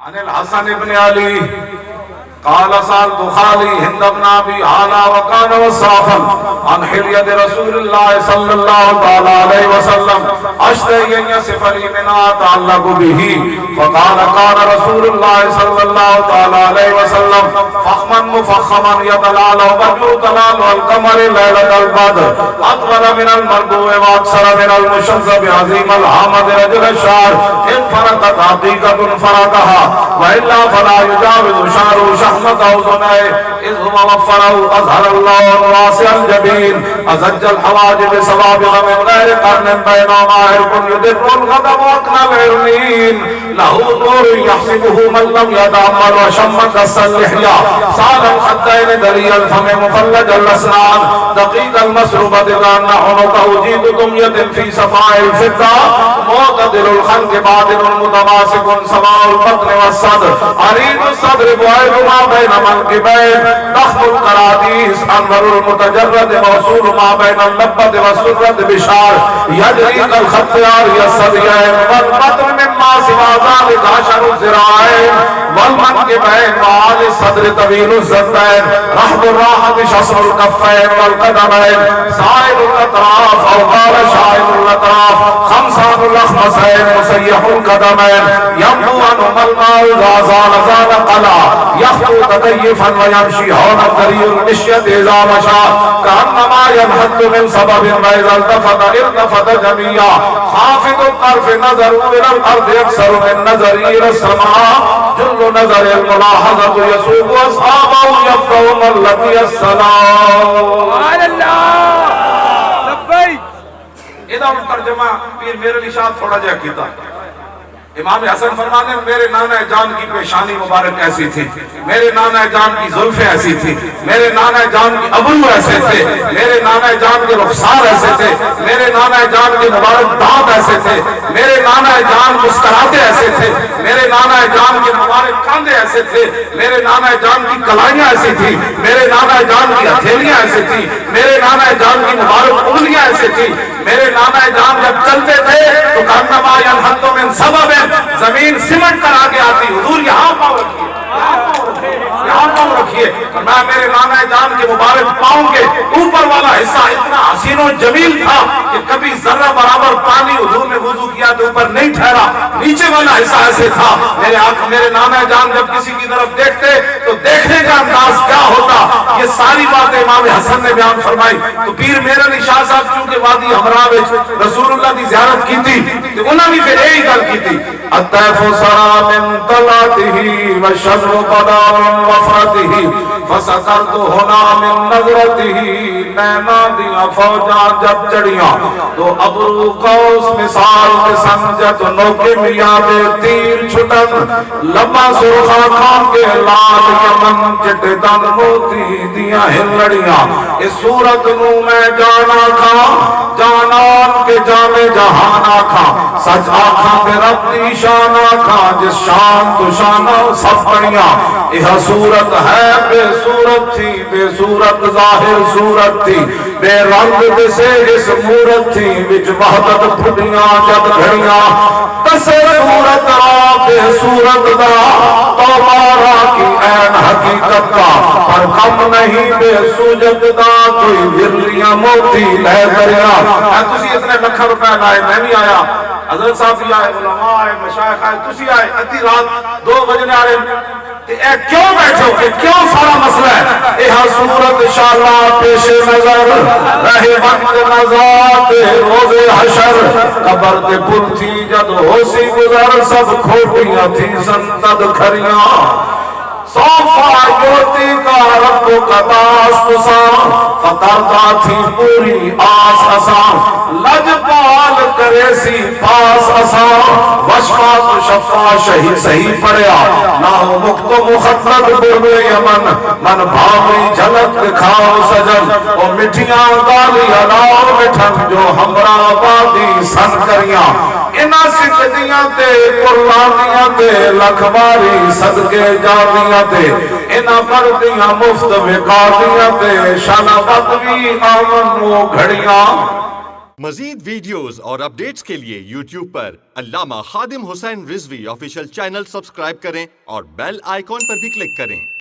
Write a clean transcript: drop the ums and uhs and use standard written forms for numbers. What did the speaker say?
عن الحسن بن علي قال سألت خالي هند بن أبي هالة وكان وصافا عن حلية رسول الله صلى الله عليه وسلم أشتهي أن يصف لي منها أتعلق به فقال قال رسول الله صلى الله عليه وسلم فخما مفخما يتلال وبدر تلال والقمر ليلة البدر أطول من المربوع وأكثر من المشذب عظيم الحامد رجل الشعر إن فرقت حقيقة فرقها وإلا فلا يجاوز شعر شحمة أذنيه إذ هو وفره أظهر الله واسع الجبين أزج الحواجب سوابغ من غير قرن بينهما عرق يدر الغضب وأقنى العرنين له نور يحسبه من لم يتأمل وشمك اللحية سال الخدين دلي الفم مفلج الأسنان دقيق المسروبة كأن عنقه جيد دمية في صفاء الفضة معتدل الخلق بادر متماسك سماء البطن والصدر عريض الصدر بعيد ما بين منكبين ضخم القراديس أنور المتجرد موصول ما بين اللبة والسرة بشار يجري كالخط عاري الصديين والبطن مما سوى ذلك 10 ذراعين والمنكبين وعالي الصدر طويل الزدين رحب الراحة شصر الكفين والقدمين سائل الأطراف أو قال شائل الأطراف خمسان الأخمسين مسيح القدمين يمحو عنهما الماء إذا زال زال قلع يخطو تكيفا ويمشي هون الطريق المشية إذا مشى كأنما ينحط من سبب وإذا التفت جميعا خافض الطرف نظر إلى الأرض أكثر من نظر إلى السماء جل نظر الملاحظة يسوق أصحابه يفقهون التي السلام سبحان اللہ لبیک. ادھا ترجمہ پیر میرے نشاد تھوڑا جا کیتا امام حسن فرمانے میرے نانا جان کی پیشانی مبارک ایسی تھی میرے نانا جان کی زلفیں ایسی تھی میرے نانا جان کی ابرو ایسے تھے میرے نانا جان کے رخسار ایسے تھے میرے نانا جان کے مبارک دانت ایسے تھے میرے نانا جان مسکراتے ایسے تھے میرے نانا جان کے مبارک کاندھے ایسے تھے میرے نانا جان کی کلائیاں ایسی تھی میرے نانا جان کی ہتھیلیاں ایسی تھی میرے نانا جان کی مبارک انگلیاں ایسی تھی میرے نانا جان جب چلتے تھے تو کانما ینحط من سبب زمین سمٹ کر آگے آتی حضور یہاں پاؤں رکھیے یہاں پاؤں رکھیے میں میرے نانا جان کے مبارک پاؤں کے اوپر والا حصہ اتنا حسین و جمیل تھا کہ کبھی ذرہ برابر پانی حضور نے وضو کیا تو اوپر نہیں ٹھہرا نیچے والا حصہ ایسے تھا میرے نانا جان جب کسی کی طرف دیکھتے تو دیکھنے کا انداز کیا ہوتا یہ ساری باتیں امام حسن نے بیان فرمائی تو پیر میرا نشاہ صاحب چونکہ وادی ہمراہ رسول اللہ کی زیارت کی تھی تو انہوں نے پھر یہی گل کی تھی الطیف سرا من طلعته والشجر بدا من وفرته فسکرت هنا من نظرته نینا دیا فوجاں جب چڑیاں تو ابرو قوس مثال کے سمجھت نوکے میاد تیر چھٹن لبا سرخا کھان کے لال یمن چٹے دن موتی دیا ہلڑیاں اس صورت نو میں جانا کھا جانان کے جانے جہانا کھا سچ آکھاں پہ رب دی شان آکھاں جس شان تو شانہ سب بڑیاں یہ صورت ہے بے صورت تھی بے صورت ظاہر صورت تھی بے رنگ بسے اس مورت تھی وچ وحدت پھٹیاں جب گھڑیاں تسے صورت را بے صورت دا توبارہ کی این حقیقت کا پر کم نہیں بے سوجت دا کوئی ورلیاں موتی لہ دریاں تسی اتنے لکھا روپے لائے میں نہیں آیا حضرت صاحب بھی آئے علماء آئے مشایخ آئے تسی آئے ادھی رات 2 بجنے آ رہے اے کیوں بیٹھو کہ کیوں سارا مسئلہ ہے یہ صورت انشاءاللہ پیش نظر رہے وقت نظات روز حشر قبر دے پل تھی جد ہو سی گزر سب کھوٹیاں تھی سنتد کھریاں صوفہ یوتی کا رب کا داست سا فتردہ تھی پوری آس اسا لجپال کرے سی پاس اسا وشفا تو شفا شہی صحیح پڑیا ناہو مکت مخطرت برب یمن من بھاوی جھلک دکھاؤ سجن او مٹھیاں گالی علاؤ مٹھن جو ہمرا آبادی سن کریاں انہا سکھدیاں تے قرآنیاں تے لکھواری صدقے جاویاں تے انہا پردیاں مفت وقادیاں تے شانہ بدوی آمن و گھڑیاں مزید ویڈیوز اور اپڈیٹس کے لیے YouTube پر علامہ Khadim Hussain Rizvi official channel subscribe کریں اور بیل آئیکن پر بھی کلک کریں۔